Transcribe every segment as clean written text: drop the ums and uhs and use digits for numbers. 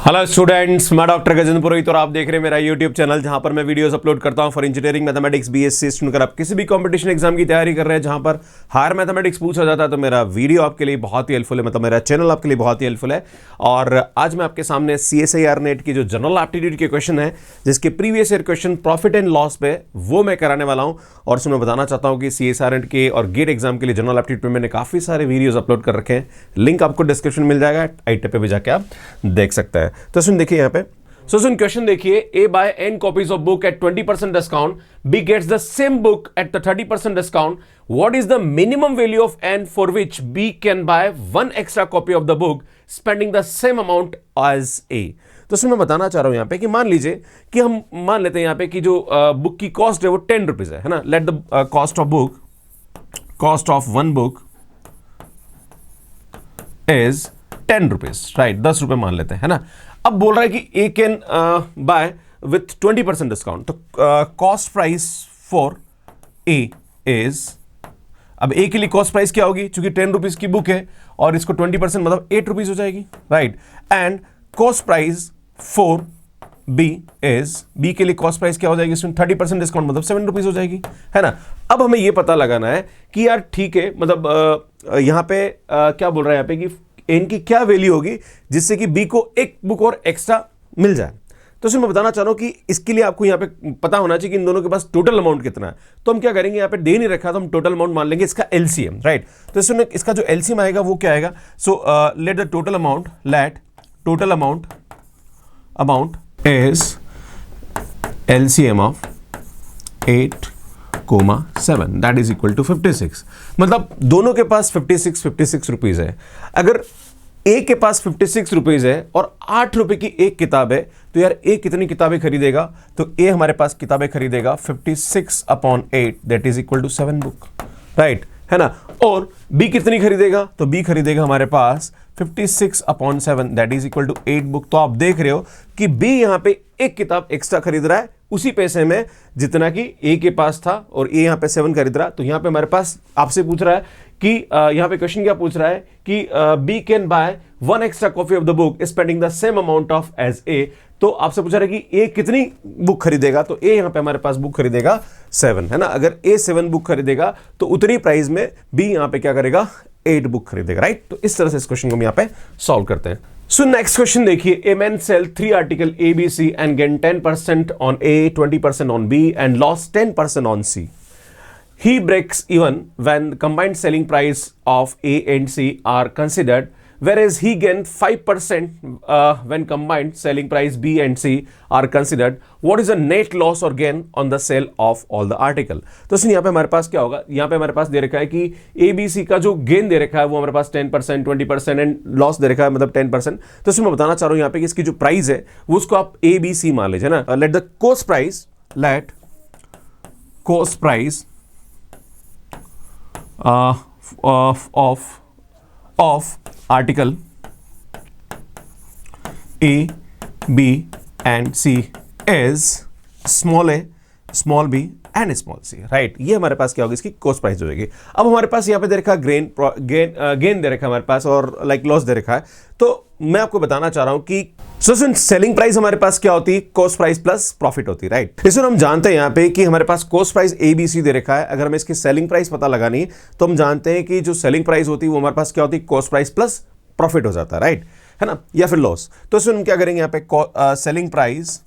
Hello students, मैं doctor Gajendra पुरोहित और आप देख रहे हैं मेरा यूट्यूब चैनल जहां पर मैं वीडियोस अपलोड करता हूं for engineering mathematics BSc student. अगर आप किसी भी कंपटीशन एग्जाम की तैयारी कर रहे हैं जहां पर हायर मैथमेटिक्स पूछा जाता है तो मेरा वीडियो आपके लिए बहुत ही हेल्पफुल है, मतलब मेरा चैनल आपके लिए बहुत ही हेल्पफुल है। और आज मैं आपके सामने CSIR नेट की जो जनरल एप्टीट्यूड के क्वेश्चन है, जिसके previous year question profit and loss पे, वो मैं कराने वाला हूं। और उसमें मैं बताना चाहता हूं कि CSIR नेट के और गेट एग्जाम के लिए जनरल एप्टीट्यूड पे मैंने काफी सारे वीडियोस अपलोड कर रखे हैं। लिंक आपको डिस्क्रिप्शन में मिल जाएगा, आईटे पे भी जाके आप देख सकते हैं। तो सुन देखिए यहाँ पे, सुन क्वेश्चन देखिए, A buy n copies of book at 20% discount, B gets the same book at the 30% discount. What is the minimum value of n for which B can buy one extra copy of the book spending the same amount as A? तो इसमें मैं बताना चाह रहा हूं यहां पे कि मान लीजिए कि हम मान लेते हैं यहां पे कि जो बुक की कॉस्ट है वो 10 रुपीज है ना। Let the cost of one book is 10 rupees, right, 10 रुपए मान लेते हैं, है ना। अब बोल रहा है कि ए कैन बाय विथ 20% डिस्काउंट। तो cost price for a is, अब ए के लिए कॉस्ट प्राइस क्या होगी, चूंकि 10 रुपीज की बुक है और इसको 20% मतलब 8 रुपीज हो जाएगी, right. And cost price for B is, B के लिए कॉस्ट प्राइस क्या हो जाएगी, इसमें 30% डिस्काउंट मतलब 7 रुपीज हो जाएगी, है ना। अब हमें यह पता लगाना है कि यार ठीक है, मतलब यहां पे क्या बोल रहा है यहां पे कि इनकी क्या वैल्यू होगी जिससे कि बी को एक बुक और एक्स्ट्रा मिल जाए। तो इसमें मैं बताना चाह रहा हूं कि इसके लिए आपको यहां पे पता होना चाहिए कि इन दोनों के पास टोटल अमाउंट कितना है। तो हम क्या करेंगे, यहां पे दे नहीं रखा तो हम टोटल अमाउंट मान लेंगे इसका एलसीएम, राइट। तो इसमें इसका जो एलसीएम आएगा वो क्या आएगा, so let the total amount is LCM of 8,7 that is equal to 56। मतलब दोनों के पास 56 रुपीज है। अगर ए के पास 56 रुपीज है और 8 रुपए की एक किताब है, तो यार ए कितनी किताबें खरीदेगा, तो ए हमारे पास किताबें खरीदेगा 56/8 that is equal to 7 book, right, है ना। और बी कितनी खरीदेगा, तो बी खरीदेगा हमारे पास 56/7 that is equal to 8 book. तो आप देख रहे हो कि बी यहां पे एक किताब एक्स्ट्रा खरीद रहा है उसी पैसे में जितना कि ए के पास था, और ए यहां पे 7 खरीद रहा है। तो यहां पे हमारे पास आपसे पूछ रहा है कि यहां पे क्वेश्चन क्या पूछ रहा है कि B can buy one extra copy of the book spending the same amount of as A. तो आपसे पूछ रहा है कि ए कितनी बुक खरीदेगा, तो ए यहां पे हमारे पास बुक खरीदेगा 7, है ना। अगर ए 7 बुक खरीदेगा तो उतनी प्राइस में बी यहां पे क्या करेगा, 8 बुक खरीदेगा, राइट। तो इस तरह से इस क्वेश्चन को हम यहां पे सॉल्व करते हैं। सो नेक्स्ट क्वेश्चन देखिए, a man sell 3 article A B C and gain 10% on A, 20% on B and loss 10% on C. He breaks even when combined selling price of A and C are considered, whereas he gains 5% when combined selling price B and C are considered. What is the net loss or gain on the sale of all the article? तो इसलिए यहाँ पे हमारे पास क्या होगा, यहाँ पे हमारे पास दे रखा है कि ABC का जो गेन दे रखा है वो हमारे पास 10%, 20% एंड लॉस दे रखा है मतलब 10%। तो इसमें मैं बताना चाह रहा हूँ यहाँ पे कि इसकी जो प्राइस है वो उसको आप ABC मान लीजिए ना। Let the cost price of article A, B and C is small a, small b and small c, right. ये हमारे पास क्या होगी, इसकी कॉस्ट प्राइस हो जाएगी। अब हमारे पास यहाँ पे दे रखा है गेन दे रखा है हमारे पास, और लाइक लॉस दे रखा है। तो मैं आपको बताना चाह रहा हूं कि सेलिंग प्राइस हमारे पास क्या होती है, कॉस्ट प्राइस प्लस प्रॉफिट होती है, राइट। इसमें हम जानते हैं यहाँ पे कि हमारे पास कॉस्ट प्राइस ABC दे रखा है। अगर हमें इसकी सेलिंग प्राइस पता लगानी तो हम जानते हैं कि जो सेलिंग प्राइस होती है वो हमारे पास क्या होती है, कॉस्ट प्राइस प्लस प्रॉफिट हो जाता है, राइट, है ना, या फिर लॉस। तो इसमें हम क्या करेंगे, यहाँ पे selling price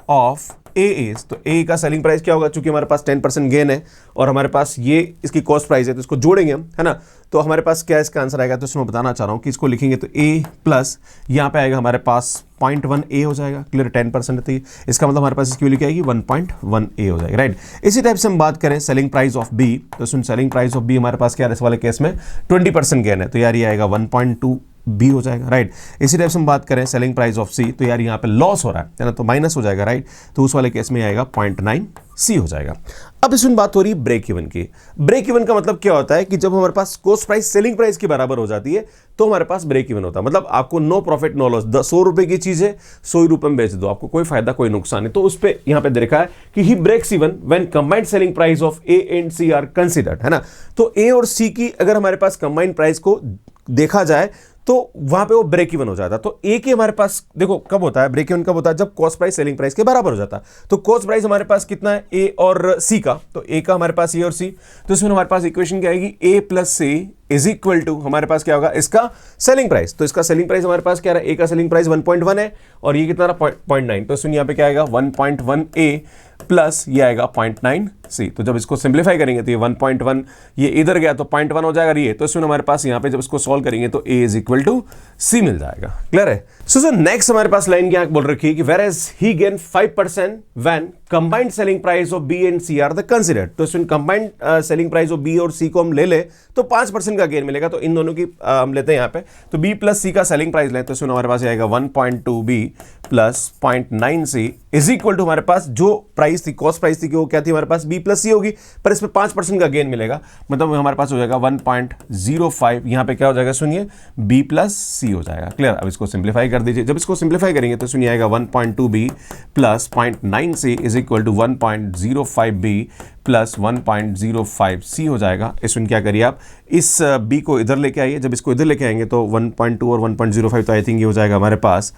of A is, तो ए का सेलिंग प्राइस क्या होगा, चूंकि हमारे पास 10% गेन है और हमारे पास ये इसकी कॉस्ट प्राइस है, तो इसको जोड़ेंगे हम, है ना। तो हमारे पास क्या इसका आंसर आएगा, तो इसमें बताना चाह रहा हूं कि इसको लिखेंगे तो ए प्लस यहाँ पे आएगा हमारे पास 0.1 ए हो जाएगा, क्लियर, 10% थी, इसका मतलब हमारे पास इसकी वैल्यू क्या आएगी, 1.1 ए हो जाएगा, राइट। इसी टाइप से हम बात करें सेलिंग प्राइस ऑफ बी, तो सुन सेलिंग प्राइस ऑफ बी हमारे पास क्या है, इस वाले केस में 20% गेन है, तो यार ये आएगा 1.2 बी हो जाएगा, राइट। इसी टाइप से हम बात करें सेलिंग प्राइस ऑफ सी, तो यार यहाँ पे लॉस हो रहा है ना, तो माइनस हो जाएगा, राइट। तो उस वाले केस में आएगा 0.9 सी हो जाएगा। अब इसमें बात हो रही है ब्रेक इवन की। ब्रेक इवन का मतलब क्या होता है कि जब हमारे पास कॉस्ट प्राइस सेलिंग प्राइस के बराबर हो जाती है तो हमारे पास ब्रेक इवन होता है। मतलब आपको नो प्रॉफिट नो लॉस, 100 रुपए की चीज है 100 रुपए में बेच दो, आपको कोई फायदा कोई नुकसान नहीं। तो उस पर यहां पे दे रखा है कि he breaks even when combined selling price of A and C are considered, है ना। तो ए और सी की अगर हमारे पास कंबाइंड प्राइस को देखा जाए तो वहां पे वो ब्रेक इवन हो जाता। तो ए के हमारे पास देखो कब होता है ब्रेक इवन, कब होता है जब कॉस्ट प्राइस सेलिंग प्राइस के बराबर हो जाता है। तो कॉस्ट प्राइस हमारे पास कितना है ए और सी का, तो ए का हमारे पास ए और सी, तो इसमें हमारे पास इक्वेशन क्या आएगी A plus C is equal to हमारे पास क्या होगा इसका सेलिंग प्राइस। तो इसका सेलिंग प्राइस हमारे पास क्या रहा, ए का सेलिंग प्राइस 1.1 है और ये कितना रहा 0.9, तो इसमें यहाँ पे क्या आएगा 1.1 ए प्लस ये आएगा 0.9 सी। तो जब इसको सिंप्लीफाई करेंगे तो ये 1.1 ये इधर गया तो 0.1 हो जाएगा ये, तो इसमें हमारे पास यहाँ पे जब इसको सॉल्व करेंगे तो ए इज इक्वल टू सी मिल जाएगा। क्लियर है। सो नेक्स्ट हमारे पास लाइन क्या बोल रखी है कि whereas he gain 5% when combined selling price of B and C are the considered. तो इसमें combined selling price of B और सी को हम ले ले तो 5% का गेन मिलेगा। तो इन दोनों की हम लेते हैं यहाँ पे, तो बी प्लस सी का सेलिंग प्राइस लें तो इसमें हमारे पास आएगा 1.2 B plus 0.9 C is equal to हमारे पास जो प्राइस थी कॉस्ट प्राइस थी कि वो क्या थी हमारे पास बी प्लस सी होगी, पर इसमें 5% का गेन मिलेगा, मतलब हमारे पास हो जाएगा 1.05, यहाँ पे क्या हो जाएगा सुनिए बी प्लस सी हो जाएगा। क्लियर। अब इसको सिंप्लीफाई कर दीजिए, जब इसको सिंप्लीफाई करेंगे तो सुनिए आएगा 1.2 B plus 0.9 C is equal to 1.05 B plus 1.05 C हो जाएगा। इसमें क्या करिए आप इस बी को इधर लेके आइए, जब इसको इधर लेके आएंगे तो 1.2 और 1.05 तो आई थिंक ये हो जाएगा हमारे पास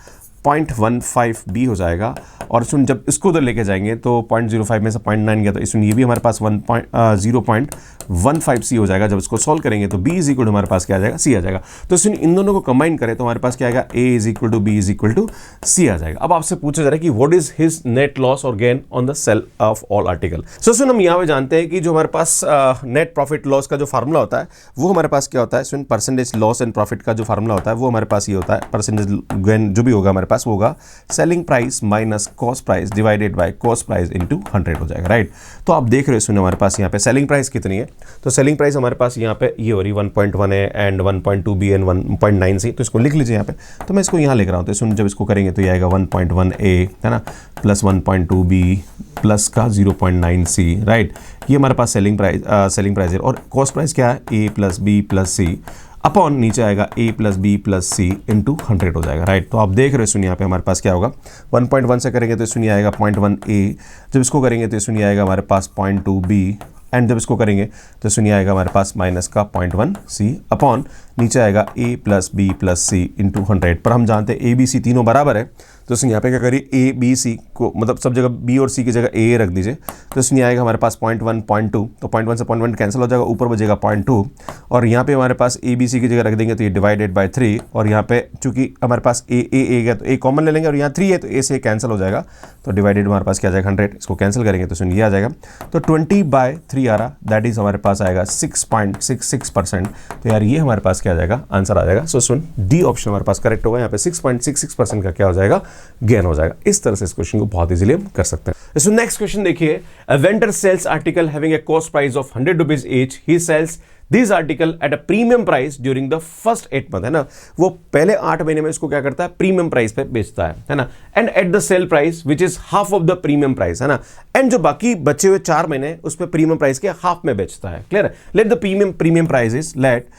0.15 बी हो जाएगा, और सुन जब इसको उधर लेके जाएंगे तो 0.05 में से 0.9 गया तो इसमें ये भी हमारे पास 0.15 सी हो जाएगा। जब इसको सॉल्व करेंगे तो बी इज इक्वल टू हमारे पास क्या आ जाएगा सी आ जाएगा। तो इसमें इन दोनों को कंबाइन करें तो हमारे पास क्या आएगा A is equal to B is equal to C आ जाएगा। अब आपसे पूछा जा रहा है कि what is his net loss और gain on the sale of all article. So सुन हम यहाँ पे जानते हैं कि जो हमारे पास नेट प्रॉफिट लॉस का जो फार्मूला होता है वो हमारे पास क्या होता है, सुन परसेंटेज लॉस एंड प्रॉफिट का जो फार्मूला होता है वो हमारे पास ये होता है, परसेंटेज गेन जो भी होगा हमारे पास वो होगा selling price minus cost price divided by cost price into 100 हो जाएगा। राइट। तो आप देख रहे हो सुनिए हमारे पास यहाँ पे सेलिंग प्राइस कितनी है, तो सेलिंग प्राइस हमारे पास यहाँ पे ये हो रही 1.1 है एंड 1.2 बी एंड 1.9 सी, तो इसको लिख लीजिए यहाँ पे। तो मैं इसको यहाँ लिख रहा हूँ, तो सुन जब इसको करेंगे तो ये आएगा 1.1 ए है ना प्लस 1.2 बी प्लस का 0.9 सी। राइट। ये हमारे पास सेलिंग प्राइस है और कॉस्ट प्राइस क्या है ए प्लस बी प्लस सी अपॉन नीचे आएगा ए प्लस बी प्लस सी इंटू 100 हो जाएगा। राइट। तो आप देख रहे हो सुनिए यहाँ पे हमारे पास क्या होगा 1.1 से करेंगे तो सुनिए आएगा 0.1 ए, जब इसको करेंगे तो सुनिए आएगा हमारे पास 0.2 बी एंड जब इसको करेंगे तो सुनिए आएगा हमारे पास माइनस का 0.1 सी अपॉन नीचे आएगा ए प्लस बी प्लस सी इंटू 100। पर हम जानते हैं ए बी सी तीनों बराबर है, तो इसमें यहाँ पे क्या करिए ए बी सी को मतलब सब जगह बी और सी की जगह ए रख दीजिए, तो इसमें आएगा हमारे पास 0.1 0.2, तो 0.1 से 0.1 कैंसिल हो जाएगा, ऊपर बचेगा 0.2 और यहाँ पे हमारे पास ए बी सी की जगह रख देंगे तो ये डिवाइडेड बाय 3 और यहाँ पे चूंकि हमारे पास ए गया तो ए कॉमन ले लेंगे और यहाँ 3 है तो ए से कैंसिल हो जाएगा, तो डिवाइडेड हमारे पास क्या आ जाएगा 100, इसको कैंसिल करेंगे तो सुनिए आ जाएगा तो 20/3 आ रहा, दैट इज हमारे पास आएगा 6.66%। तो यार ये हमारे पास क्या आ जाएगा आंसर आ जाएगा। सो सुन डी ऑप्शन हमारे पास करेक्ट होगा, यहाँ पे 6.66% का क्या हो जाएगा गेन हो जाएगा। इस तरह से इस क्वेश्चन को बहुत इजीली हम कर सकते हैं। सो नेक्स्ट क्वेश्चन देखिए, a vendor sells article having a cost price of 100 rupees each, he sells this article at a premium price during the first 8 month, है ना, वो पहले 8 महीने में इसको क्या करता है प्रीमियम प्राइस पे बेचता है ना, and at the sale price which is half of the premium price, है ना, एंड जो बाकी बचे हुए 4 महीने उसमें प्रीमियम प्राइस के हाफ में बेचता है। क्लियर है। Let the premium price is let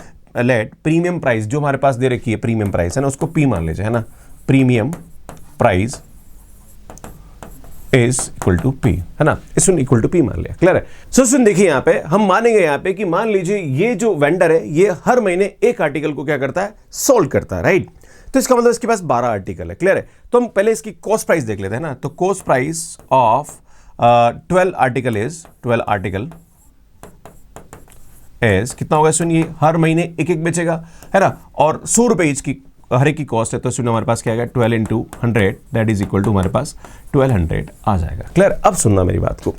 premium price जो हमारे पास दे रखी है प्रीमियम प्राइस है ना उसको पी मान लीजिए, है ना, premium price is equal to P, है ना, इसमें इक्वल टू पी मान लिया। क्लियर है। सो सुन देखिए यहाँ पे हम मानेंगे यहाँ पे कि मान लीजिए ये जो वेंडर है ये हर महीने एक आर्टिकल को क्या करता है सोल्व करता है। राइट। तो इसका मतलब इसके पास 12 आर्टिकल है। क्लियर है। तो हम पहले इसकी कॉस्ट प्राइस देख लेते हैं ना, तो cost price of 12 article is कितना होगा सुनिए, हर महीने एक एक बेचेगा, है ना, और 100 रुपए की हर एक की कॉस्ट है, तो सुनिए हमारे पास क्या आएगा 12 into 100 that is equal to हमारे पास 1200 आ जाएगा। क्लियर। अब सुनना मेरी बात को,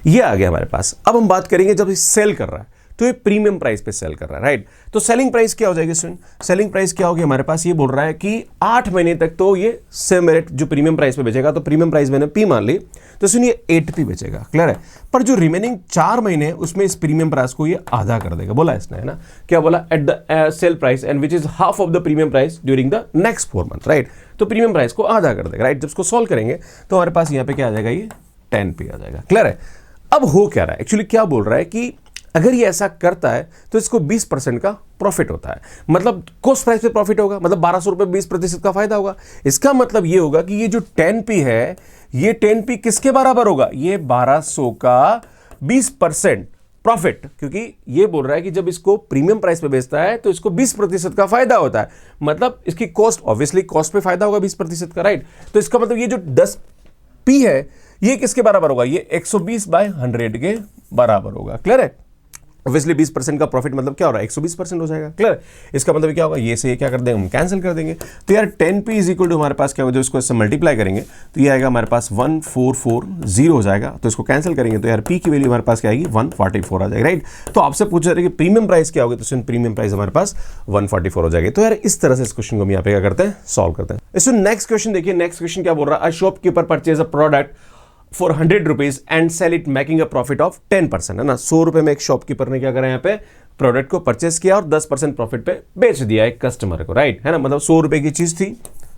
ये आ गया हमारे पास। अब हम बात करेंगे जब ये सेल कर रहा है तो ये प्रीमियम प्राइस पे सेल कर रहा है। राइट। तो सेलिंग प्राइस क्या हो जाएगी सुन, सेलिंग प्राइस क्या होगी हमारे पास, ये बोल रहा है कि 8 महीने तक तो ये सेम रेट जो प्रीमियम प्राइस पे बेचेगा, तो प्रीमियम प्राइस मैंने पी मान ली, तो सुनिए 8p बेचेगा। क्लियर है। पर जो रिमेनिंग 4 महीने उसमें इस प्रीमियम प्राइस को ये आधा कर देगा, बोला इसने, है ना, क्या बोला, at the sale price and which is half of the premium price during the next 4 month. Right. तो प्रीमियम प्राइस को आधा कर देगा। राइट। जब इसको सॉल्व करेंगे तो हमारे पास यहाँ पे क्या आ जाएगा, ये 10p आ जाएगा। क्लियर है। अब हो क्या रहा है, एक्चुअली क्या बोल रहा है कि अगर ये ऐसा करता है तो इसको 20% का प्रॉफिट होता है, मतलब कॉस्ट प्राइस पे प्रॉफिट होगा, मतलब 1200 रुपए 20% का फायदा होगा। इसका मतलब ये होगा कि ये जो 10p है ये 10p किसके बराबर होगा, ये 1200 का 20% प्रॉफिट, क्योंकि ये बोल रहा है कि जब इसको प्रीमियम प्राइस पे बेचता है तो इसको 20% का फायदा होता है, मतलब इसकी कॉस्ट, ऑब्वियसली कॉस्ट पे फायदा होगा 20% का, राइट। तो इसका मतलब ये जो 10p है ये किसके बराबर होगा, ये 120/100 के बराबर होगा, क्लियर है। ऑब्वियसली 20% का प्रॉफिट मतलब क्या हो रहा है, 120% हो जाएगा, क्लियर। इसका मतलब क्या होगा, ये से ये क्या कर देंगे हम, कैंसिल कर देंगे। तो यार 10p इज इक्वल टू हमारे पास क्या होगा, जो इसको इससे मल्टीप्लाई करेंगे तो ये आएगा हमारे पास 1440 हो जाएगा। तो इसको कैंसिल करेंगे तो यार p की वैल्यू हमारे पास क्या आएगी, 144 आ जाएगी, राइट। तो आपसे पूछ रहे हैं कि प्रीमियम प्राइस क्या होगी, तो प्रीमियम प्राइस हमारे पास 144 हो जाएगी। तो यार इस तरह से इस क्वेश्चन को हम यहाँ पे क्या करते हैं, सॉल्व करते हैं। इसमें नेक्स्ट क्वेश्चन देखिए, नेक्स्ट क्वेश्चन क्या बोल रहा है, a shopkeeper purchase a product for 100 rupees and sell it making a profit of 10%, है ना। 100 रुपए में एक शॉपकीपर ने क्या करा, यहाँ पे प्रोडक्ट को परचेस किया और 10% प्रॉफिट पे बेच दिया एक कस्टमर को, राइट, है ना। मतलब 100 रुपए की चीज थी,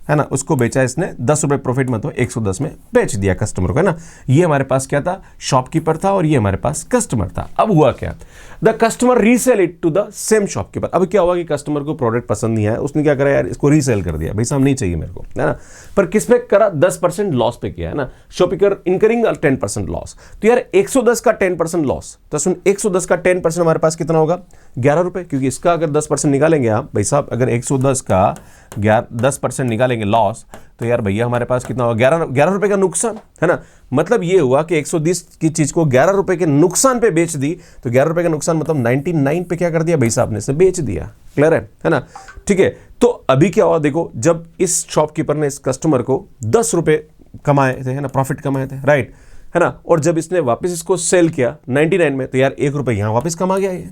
है ना, उसको बेचा इसने 10 रुपए प्रॉफिट, मतलब 110 में बेच दिया कस्टमर को, है ना। ये हमारे पास क्या था, शॉपकीपर था और ये हमारे पास कस्टमर था। अब हुआ क्या, the customer resell it to the same shopkeeper. अब क्या हुआ कि कस्टमर को प्रोडक्ट पसंद नहीं आया, उसने क्या करा यार, इसको रीसेल कर दिया, भाई साहब नहीं चाहिए मेरे को, है ना। पर किस पे करा, 10% लॉस पे किया, है ना। Shopkeeper incurring 10% loss. तो यार 110 का 10% लॉस, तो सुन 110 का 10% हमारे पास कितना होगा, 11 रुपए, क्योंकि इसका अगर 10% निकालेंगे आप, भाई साहब अगर 110 का 10% निकालेंगे लॉस, तो यार भैया हमारे पास कितना होगा, 11 रुपए का नुकसान, है ना। मतलब ये हुआ कि 120 की चीज को 11 रुपए के नुकसान पे बेच दी, तो 11 रुपए का नुकसान मतलब 99 पे क्या कर दिया भाई साहब ने, से बेच दिया, क्लियर है ना। ठीक है, तो अभी क्या हुआ देखो, जब इस शॉपकीपर ने इस कस्टमर को 10 रुपए कमाए थे, है ना, प्रॉफिट कमाए थे, राइट, है ना, और जब इसने वापस इसको सेल किया 99 में, तो यार 1 रुपए यहां वापस कमा गया ये,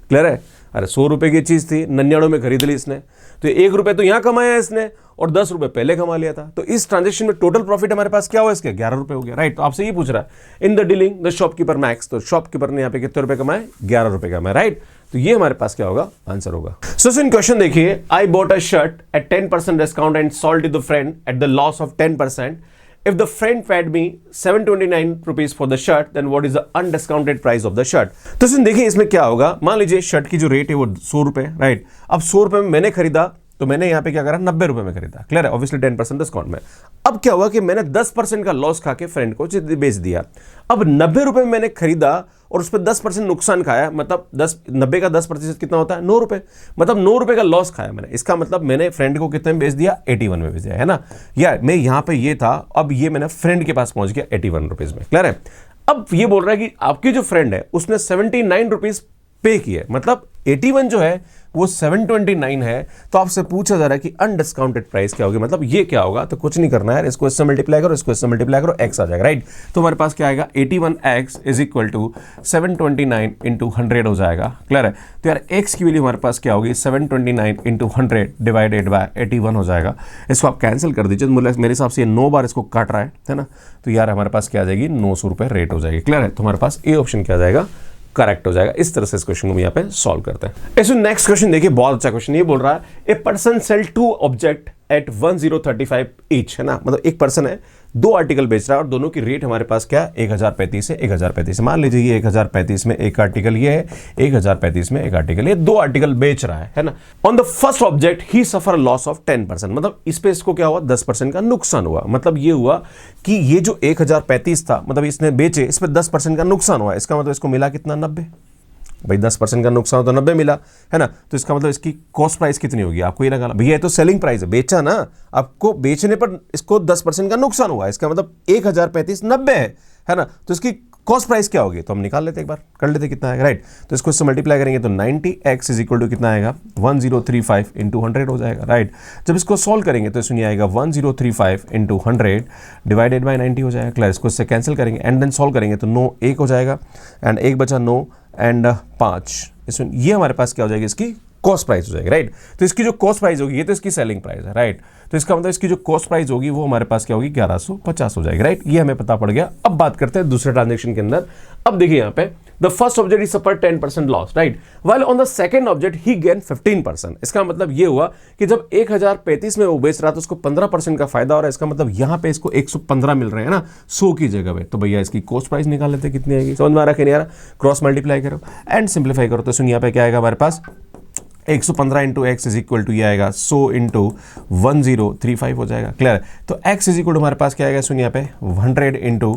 क्लियर है। अरे 100 रुपए की चीज थी, 99 में खरीद ली इसने, तो 1 रुपए तो यहां कमाया इसने और 10 रुपए पहले कमा लिया था। तो इस ट्रांजेक्शन में टोटल प्रॉफिट हमारे पास क्या हुआ, इसके 11 रुपए हो गया, राइट। तो आपसे ये पूछ रहा है, in the dealing the shopkeeper max, तो शॉपकीपर ने यहाँ पे कितने रुपए कमाए, 11 रुपए कमाए, राइट। तो ये हमारे पास क्या होगा, आंसर होगा। सो इन क्वेश्चन देखिए, I bought a shirt at 10% discount and sold to the friend at the loss of 10%. If the friend paid me 729 rupees for the shirt, then what is the undiscounted price of the shirt? तो सुन देखिए इसमें क्या होगा, मान लीजिए shirt की जो rate है वो 100 रुपए, राइट। अब 100 रुपए में मैंने खरीदा, तो मैंने यहाँ पे क्या करा, 90 रुपए में खरीदा, क्लियर है, ऑब्वियसली 10% डिस्काउंट में। अब क्या हुआ कि मैंने 10% का लॉस खा के फ्रेंड को बेच दिया। अब 90 रुपए में मैंने खरीदा और उस पर 10% नुकसान खाया, मतलब 90 का 10% कितना होता है, 9 रुपए, मतलब 9 रुपए का लॉस खाया मैंने। इसका मतलब मैंने फ्रेंड को कितने में बेच दिया, 81 में बेच दिया, है ना। या मैं यहाँ पे ये था, अब ये मैंने फ्रेंड के पास पहुंच गया 81 रुपीज में, क्लियर है। अब ये बोल रहा है कि आपकी जो फ्रेंड है उसने 79 रुपीज पे किए, मतलब 81 जो है वो 729 है। तो आपसे पूछा जा रहा है कि अनडिस्काउंटेड प्राइस क्या होगी, मतलब ये क्या होगा। तो कुछ नहीं करना है, इसको इससे मल्टीप्लाई करो, इसको इससे मल्टीप्लाई करो, x आ जाएगा, राइट। तो हमारे पास क्या आएगा, 81x is equal to 729 into 100 हो जाएगा, क्लियर है। तो यार x की वैल्यू हमारे पास क्या होगी, 729 इंटू 100 डिवाइडेड बाय 81 हो जाएगा। इसको आप कैंसिल कर दीजिए, मेरे हिसाब से ये 9 बार इसको काट रहा है ना। तो यार हमारे पास क्या आ जाएगी, 900 रुपए रेट हो जाएगी, क्लियर है। तो हमारे पास ए ऑप्शन क्या आ जाएगा, करेक्ट हो जाएगा। इस तरह से इस क्वेश्चन को हम यहाँ पे सॉल्व करते हैं। ऐसे नेक्स्ट क्वेश्चन देखिए, बहुत अच्छा क्वेश्चन, ये बोल रहा है a person sell 2 object at 1035 each, है ना। मतलब एक पर्सन है 2 आर्टिकल बेच रहा है और दोनों की रेट हमारे पास क्या है, 1035 है, 1035 है। मान लीजिए ये 1035 में एक आर्टिकल ये है, 1035 में एक आर्टिकल, ये 2 आर्टिकल बेच रहा है ना। On the first object he suffer loss of 10%, मतलब इस पे इसको क्या हुआ, 10% का नुकसान हुआ। मतलब ये हुआ कि ये जो 1035 था, मतलब इसने बेचे, इस पे 10% का नुकसान हुआ। इसका मतलब इसको मिला कितना, 90। भाई 10% का नुकसान तो 90 मिला, है ना। तो इसका मतलब इसकी कॉस्ट प्राइस कितनी होगी, आपको ये लगाना। भैया ये तो सेलिंग प्राइस है, बेचा ना, आपको बेचने पर इसको 10% का नुकसान हुआ। इसका मतलब 1035 90 है ना। तो इसकी कॉस्ट प्राइस क्या होगी, तो हम निकाल लेते, एक बार कर लेते कितना आएगा, राइट। तो इसको इससे मल्टीप्लाई करेंगे तो 90x इज इक्वल टू कितना आएगा, 1035 इंटू 100 हो जाएगा, राइट। जब इसको सॉल्व करेंगे तो इसमें आएगा 1035 इंटू 100 डिवाइडेड बाई 90 हो जाएगा, क्लियर। इसको इससे कैंसिल करेंगे एंड देन सॉल्व करेंगे तो 9 1 हो जाएगा एंड 1 बचा 9 एंड 5, इसमें ये हमारे पास क्या हो जाएगी, इसकी कॉस्ट प्राइस हो जाएगी, राइट। तो इसकी जो कॉस्ट प्राइस होगी, ये तो इसकी सेलिंग प्राइस है, राइट। तो इसका मतलब इसकी जो कॉस्ट प्राइस होगी वो हमारे पास क्या होगी, 1150 हो जाएगी, राइट। ये हमें पता पड़ गया। अब बात करते हैं दूसरे ट्रांजेक्शन के अंदर। अब देखिए यहाँ पे the first object is suffer 10% loss, right, while on the second object he gain 15%। इसका मतलब ये हुआ कि जब 1035 में वो बेच रहा था उसको 15% का फायदा हो रहा है। इसका मतलब यहाँ पे इसको 115 मिल रहे हैं ना 100 की जगह पे। तो भैया इसकी कॉस्ट प्राइस निकाल लेते कितनी आएगी, समझ में आ रहा है कि नहीं आ रहा। क्रॉस मल्टीप्लाई करो एंड सिंप्लीफाई करो तो सुन यहाँ पे क्या आएगा हमारे पास, 115 into X is equal to ये आएगा 100 इंटू 1035 हो जाएगा। क्लियर है? तो x इज इक्वल टू हमारे पास क्या आएगा सुनिए यहाँ पे 100 इंटू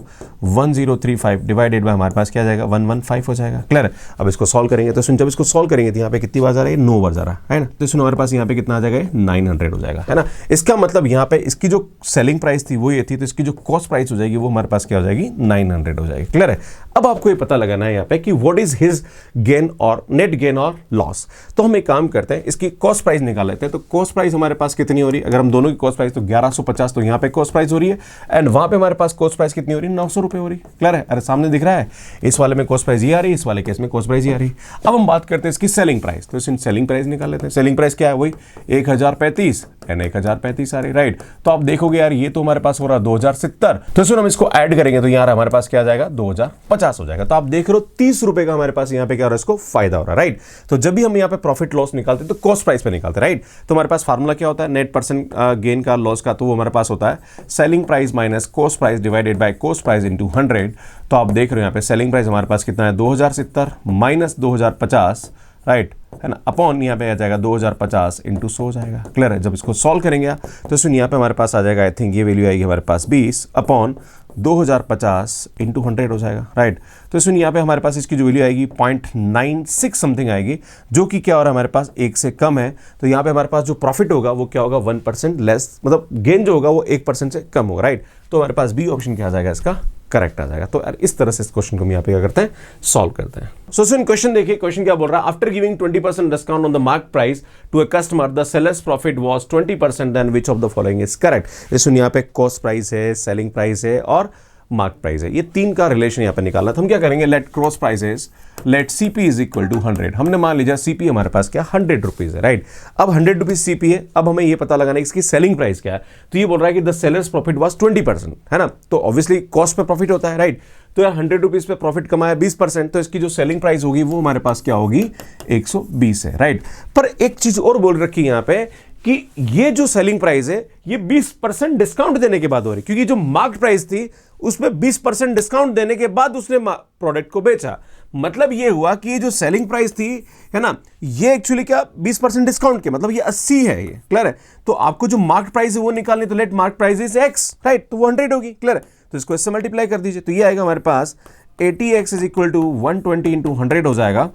1035 डिवाइडेड बाय हमारे पास क्या जाएगा 115 हो जाएगा। क्लियर है? अब इसको सॉल्व करेंगे तो सुन, जब इसको सॉल्व करेंगे तो यहाँ पे कितनी बार जा रहा है 9 बार जा रहा है ना, तो सुनो हमारे पास यहाँ पे कितना आ जाएगा 900 हो जाएगा, है ना। इसका मतलब यहाँ पे इसकी जो सेलिंग प्राइस थी वो ये थी, तो इसकी जो कॉस्ट प्राइस हो जाएगी वो हमारे पास क्या हो जाएगी 900 हो जाएगी। क्लियर है? अब आपको ये पता लगाना है यहाँ पे कि व्हाट इज हिज गेन और नेट गेन और लॉस। तो हम एक काम करते हैं, इसकी कॉस्ट प्राइस निकाल लेते हैं। तो कॉस्ट प्राइस हमारे पास कितनी हो रही है, अगर हम दोनों की कॉस्ट प्राइस तो 1150, तो यहाँ पे कॉस्ट प्राइस हो रही है एंड वहां पे हमारे पास कॉस्ट प्राइस कितनी हो रही है 900 रुपए हो रही है। क्लियर है? अरे सामने दिख रहा है, इस वाले में कॉस्ट प्राइस ये आ रही है, इस वाले केस में कॉस्ट प्राइस ये आ रही है। अब हम बात करते हैं इसकी सेलिंग प्राइस, तो इसमें सेलिंग प्राइस निकाल लेते हैं। सेलिंग प्राइस क्या है, वही 1035 एंड 1035 आ रही, राइट। तो आप देखोगे यार ये तो हमारे पास हो रहा 2070, तो सुन हम इसको ऐड करेंगे तो यार हमारे पास क्या आ जाएगा 2050 हो जाएगा। तो आप देख रहे हो 30 रुपए का हमारे पास यहाँ पे क्या हो रहा है, इसको फायदा हो रहा है, राइट। तो जब भी हम यहाँ पे प्रॉफिट लॉस निकालते हैं तो कॉस्ट प्राइस पे निकालते हैं, राइट। तो हमारे पास फार्मूला क्या होता है नेट परसेंट गेन का लॉस का, तो वो हमारे पास होता है selling price minus cost price divided by cost price into 100। तो आप देख रहे हो यहाँ पे सेलिंग प्राइस हमारे पास कितना है 2070 माइनस 2050, राइट, है ना, अपॉन यहाँ पे आ जाएगा 2050 इंटू 100 हो जाएगा। क्लियर है? जब इसको सॉल्व करेंगे तो सुन यहाँ पे हमारे पास आ जाएगा, आई थिंक ये वैल्यू आएगी हमारे पास 20 अपॉन 2050 इंटू 100 हो जाएगा, राइट। तो सुन यहाँ पे हमारे पास इसकी जो वैल्यू आएगी 0.96 समथिंग आएगी, जो कि क्या हो रहा है हमारे पास 1 से कम है। तो यहाँ पे हमारे पास जो प्रॉफिट होगा वो क्या होगा 1% लेस, मतलब गेन जो होगा वो 1% से कम होगा, राइट। तो हमारे पास बी ऑप्शन क्या आ जाएगा इसका करेक्ट आ जाएगा। तो यार इस तरह से इस क्वेश्चन को हम यहाँ पे क्या करते हैं सॉल्व करते हैं। सो सुन क्वेश्चन देखिए, क्वेश्चन क्या बोल रहा है, after giving 20% discount on the mark price to a customer the sellers profit was 20%, then which of the following is correct. सुन यहाँ पे कॉस्ट प्राइस है, सेलिंग प्राइस है और मार्क प्राइस है, ये तीन का रिलेशन यहाँ पे निकालना। तो हम क्या करेंगे, let cross prices let CP is equal to 100। हमने मान लीजिए सीपी हमारे पास क्या 100 रुपीज है, राइट। अब 100 रुपीज सीपी है, अब हमें ये पता लगाना है इसकी सेलिंग प्राइस क्या है। तो ये बोल रहा है कि द सेलर्स प्रॉफिट वाज 20%, है ना। तो ऑब्वियसली कॉस्ट पे प्रॉफिट होता है, राइट। तो यार 100 रुपीज पे प्रॉफिट कमाया 20%, तो इसकी जो सेलिंग प्राइस होगी वो हमारे पास क्या होगी 120 है, राइट। पर एक चीज और बोल रखी है यहाँ पे कि ये जो सेलिंग प्राइस है ये 20% डिस्काउंट देने के बाद हो रही, क्योंकि जो मार्केट प्राइस थी उसमें 20% डिस्काउंट देने के बाद उसने प्रोडक्ट को बेचा। मतलब ये हुआ कि ये जो सेलिंग प्राइस थी, है ना, ये एक्चुअली क्या 20% डिस्काउंट के, मतलब ये 80 है, ये क्लियर है। तो आपको जो मार्केट प्राइस है वो निकालनी, तो let market price is X, right, तो वो 100 होगी, क्लियर है। तो इसको इससे मल्टीप्लाई कर दीजिए, तो ये आएगा हमारे पास 80x is equal to 120 into 100 हो जाएगा।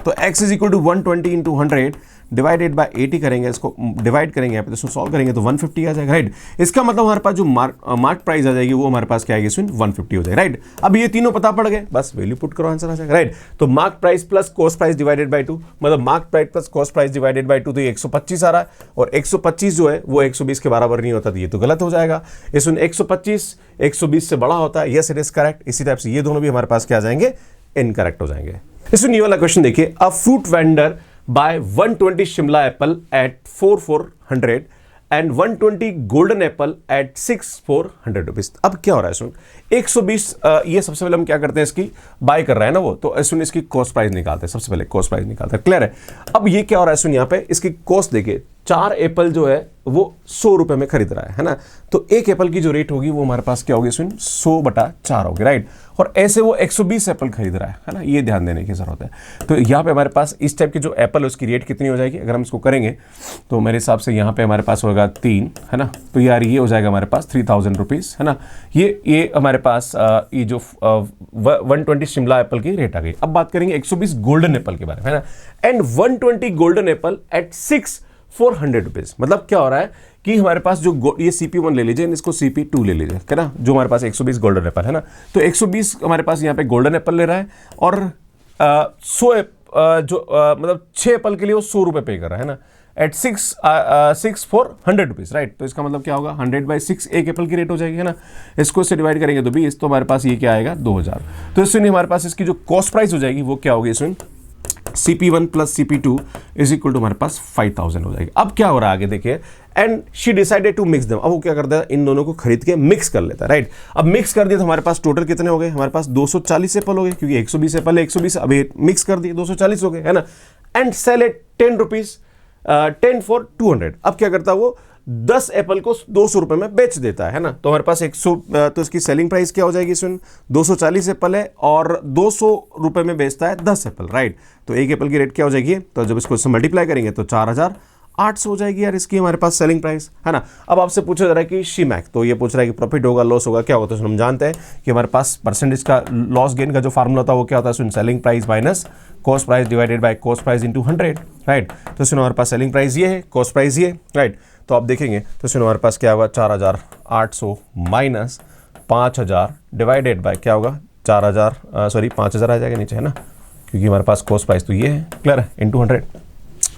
तो x is equal to 120 into 100 divided by 80 करेंगे, इसको डिवाइड करेंगे यहाँ पे, तो इसको सॉल्व करेंगे तो 150 आ जाएगा, राइट। इसका मतलब हमारे पास जो मार्क प्राइस आ जाएगी वो हमारे पास क्या आएगी इसमें 150 हो जाएगा, राइट। अब ये तीनों पता पड़ गए, बस वैल्यू पुट करो आंसर आ जाएगा, राइट। तो mark price plus cost price divided by 2, मतलब mark price plus cost price divided by 2, तो ये 125 आ रहा है, और 125 जो है वो 120 के बराबर नहीं होता, तो ये तो गलत हो जाएगा। इसमें 125 120 से बड़ा होता है, यस इट इज करेक्ट। इसी टाइप से ये दोनों भी हमारे पास क्या आ जाएंगे इनकरेक्ट हो जाएंगे। इसमें ये वाला क्वेश्चन देखिए, a fruit vendor buy 120 Shimla apple at 400 and 120 golden apple at 6,400 rupees. अब क्या हो रहा है सुन 120, ये सबसे पहले हम क्या करते हैं, इसकी बाय कर रहा है ना वो, तो सुन इसकी कॉस्ट प्राइस निकालते हैं, सबसे पहले कॉस्ट प्राइस निकालते हैं, क्लियर है। अब ये क्या हो रहा है सुन यहाँ पे इसकी कॉस्ट देखिए, 4 एप्पल जो है वो 100 रुपए में खरीद रहा है ना। तो एक एप्पल की जो रेट होगी वो हमारे पास क्या होगी सुन 100/4 होगी, राइट। और ऐसे वो 120 एप्पल खरीद रहा है ना, ये ध्यान देने की जरूरत है। तो यहाँ पे हमारे पास इस टाइप की जो एप्पल है उसकी रेट कितनी हो जाएगी, अगर हम इसको करेंगे तो मेरे हिसाब से यहाँ पे हमारे पास होगा 3, है ना। तो यार ये हो जाएगा हमारे पास 3000 रुपीज़, है ना। ये हमारे पास ये जो 120 शिमला एप्पल की रेट आ गई। अब बात करेंगे 120 गोल्डन एप्पल के बारे में, है ना। And 120 golden apple at 6,400 rupees, मतलब क्या हो रहा है कि हमारे पास जो ये CP1 ले लीजिए, इसको CP2 ले लीजिए, है ना, जो हमारे पास 120 गोल्डन एप्पल है ना। तो 120 हमारे पास यहाँ पे गोल्डन एप्पल ले रहा है, और 100 मतलब 6 एप्पल के लिए वो 100 रुपये पे कर रहा है ना, एट 6,400 रुपीज़, राइट। तो इसका मतलब क्या होगा 100/6 एक एप्पल की रेट हो जाएगी, है ना। इसको इससे डिवाइड करेंगे तो 20, तो हमारे पास ये क्या आएगा 2000। तो इसमें हमारे पास इसकी जो कॉस्ट प्राइस हो जाएगी वो क्या होगी इसमें CP1 plus CP2 is equal to हमारे पास 5000 हो जाएगी। अब क्या हो रहा है आगे देखिए, and she decided to mix them. अब वो क्या करता है, इन दोनों को खरीद के मिक्स कर लेता है, राइट। अब मिक्स कर दिया तो हमारे पास टोटल कितने हो गए, हमारे पास 240 एप्पल हो गए, क्योंकि 120 एप्पल है 120, अब ये मिक्स कर दिए 240 हो गए, है ना। And sell at 10 rupees 10 for 200। अब क्या करता है वो 10 एप्पल को 200 रुपए में बेच देता है ना, तो हमारे पास 100, तो इसकी सेलिंग प्राइस क्या हो जाएगी इसमें, 240 एप्पल है और 200 रुपए में बेचता है 10 एप्पल, राइट। तो एक एप्पल की रेट क्या हो जाएगी, तो जब इसको मल्टीप्लाई करेंगे तो 4800 हो जाएगी यार इसकी हमारे पास सेलिंग प्राइस, है ना। अब आपसे पूछा जा रहा है कि शीमैक, तो ये पूछ रहा है कि प्रॉफिट होगा लॉस होगा क्या होता है, तो हम जानते हैं कि हमारे पास परसेंटेज का लॉस गेन का जो फार्मूला होता है वो क्या होता है, selling price minus cost price divided by cost price into 100, right. तो इसमें हमारे पास सेलिंग प्राइस ये है, कॉस्ट प्राइस ये, राइट। तो आप देखेंगे तो इसमें हमारे पास क्या होगा, 4800 माइनस 5000 डिवाइडेड बाय क्या होगा, 5000 आ जाएगा नीचे, है ना, क्योंकि हमारे पास कॉस्ट प्राइस तो ये है, क्लियर है, इंटू 100।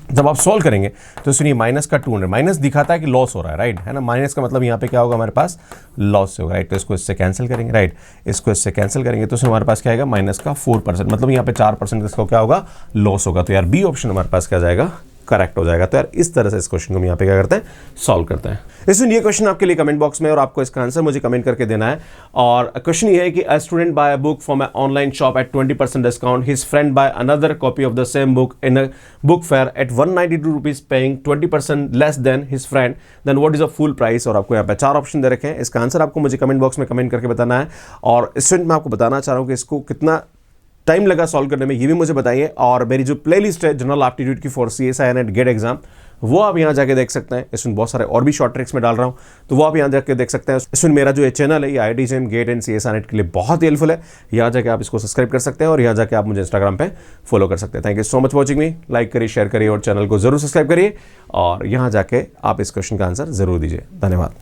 जब आप सॉल्व करेंगे तो सुनिए माइनस का 200, माइनस दिखाता है कि लॉस हो रहा है, राइट, है ना। माइनस का मतलब यहाँ पे क्या होगा, हमारे पास लॉस होगा, राइट। तो इसको इससे कैंसिल करेंगे, राइट, इसको इससे कैंसिल करेंगे तो हमारे पास क्या आएगा, माइनस का 4%, मतलब यहाँ पे 4% इसको क्या होगा, लॉस होगा। तो यार बी ऑप्शन हमारे पास क्या जाएगा, करेक्ट हो जाएगा। तो यार इस तरह से इस क्वेश्चन को हम यहाँ पे क्या करते हैं, सॉल्व करते हैं। इसमें ये क्वेश्चन आपके लिए कमेंट बॉक्स में और आपको इसका आंसर मुझे कमेंट करके देना है। और क्वेश्चन ये है कि a student buy a book from a online shop at 20% discount, his friend buy another copy of the same book in a book fair at 192 rupees paying 20% less than his friend, then what is a full price. और आपको यहाँ पे 4 option दे रखे हैं, इसका answer आपको मुझे comment box में कमेंट करके बताना है। और स्टूडेंट मैं आपको बताना चाह रहा हूँ कि इसको कितना टाइम लगा सॉल्व करने में, ये भी मुझे बताइए। और मेरी जो प्लेलिस्ट है जनरल एप्टीट्यूड की for CSI and GATE exam, वो आप यहाँ जाके देख सकते हैं। इसमें बहुत सारे और भी शॉर्ट ट्रिक्स में डाल रहा हूँ, तो वो आप यहाँ जाके देख सकते हैं। इसमें मेरा जो ये चैनल है ये IIT JAM GATE and CSI NET के लिए बहुत ही हेल्पफुल है। यहाँ जाके आप इसको सब्सक्राइब कर सकते हैं और यहाँ जाके आप मुझे इंस्टाग्राम पे फॉलो कर सकते हैं। Thank you so much watching me. Like करिए, शेयर करिए और चैनल को जरूर सब्सक्राइब करिए और यहाँ जाके आप इस क्वेश्चन का आंसर जरूर दीजिए। धन्यवाद।